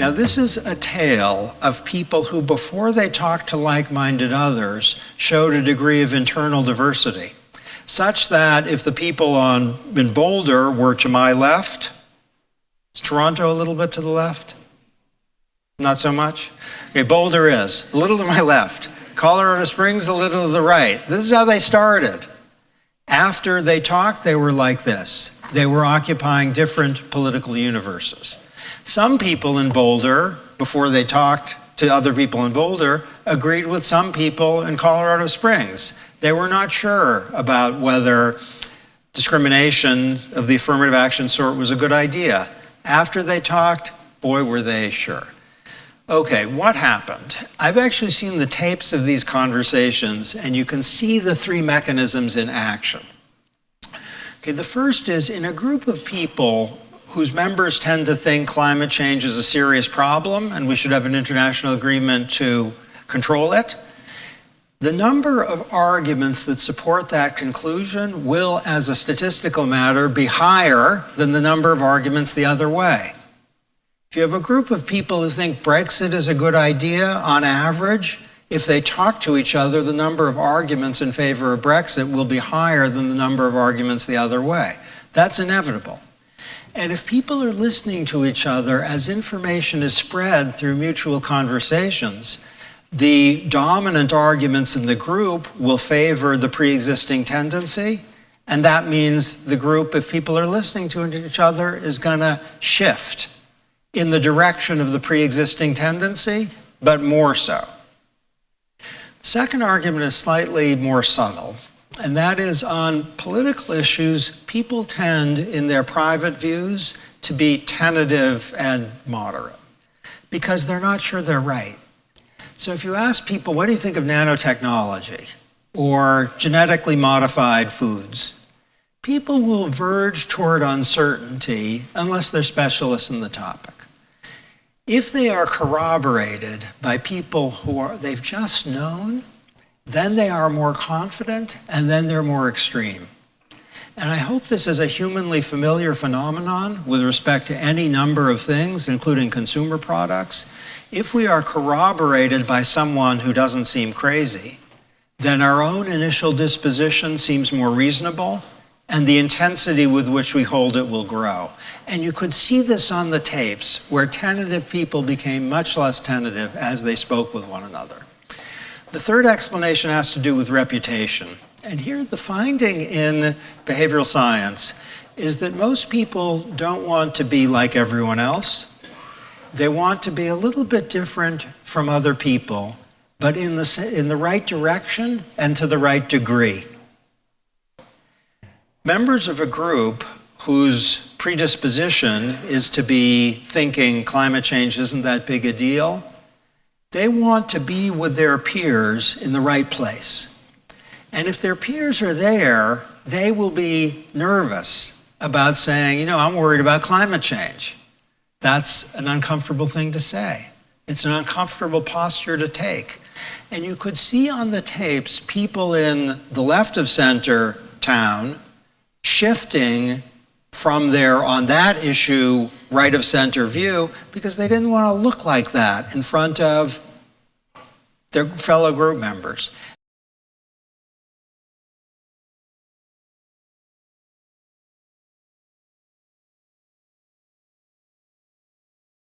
Now, this is a tale of people who, before they talked to like-minded others, showed a degree of internal diversity, such that if the people in Boulder were to my left, is Toronto a little bit to the left? Not so much? Okay, Boulder is a little to my left. Colorado Springs a little to the right. This is how they started. After they talked, they were like this. They were occupying different political universes. Some people in Boulder, before they talked to other people in Boulder, agreed with some people in Colorado Springs. They were not sure about whether discrimination of the affirmative action sort was a good idea. After they talked, boy, were they sure. Okay, what happened? I've actually seen the tapes of these conversations, and you can see the three mechanisms in action. Okay, the first is in a group of people whose members tend to think climate change is a serious problem and we should have an international agreement to control it, the number of arguments that support that conclusion will, as a statistical matter, be higher than the number of arguments the other way. If you have a group of people who think Brexit is a good idea, on average, if they talk to each other, the number of arguments in favor of Brexit will be higher than the number of arguments the other way. That's inevitable. And if people are listening to each other as information is spread through mutual conversations, the dominant arguments in the group will favor the pre-existing tendency, and that means the group, if people are listening to each other, is going to shift in the direction of the pre-existing tendency, but more so. The second argument is slightly more subtle, and that is on political issues, people tend in their private views to be tentative and moderate because they're not sure they're right. So if you ask people, what do you think of nanotechnology or genetically modified foods? People will verge toward uncertainty unless they're specialists in the topic. If they are corroborated by people who they've just known, then they are more confident, and then they're more extreme. And I hope this is a humanly familiar phenomenon with respect to any number of things, including consumer products. If we are corroborated by someone who doesn't seem crazy, then our own initial disposition seems more reasonable, and the intensity with which we hold it will grow. And you could see this on the tapes, where tentative people became much less tentative as they spoke with one another. The third explanation has to do with reputation. And here the finding in behavioral science is that most people don't want to be like everyone else. They want to be a little bit different from other people, but in the right direction and to the right degree. Members of a group whose predisposition is to be thinking climate change isn't that big a deal, they want to be with their peers in the right place. And if their peers are there, they will be nervous about saying, I'm worried about climate change. That's an uncomfortable thing to say. It's an uncomfortable posture to take. And you could see on the tapes people in the left of center town shifting from their, on that issue, right of center view, because they didn't want to look like that in front of their fellow group members.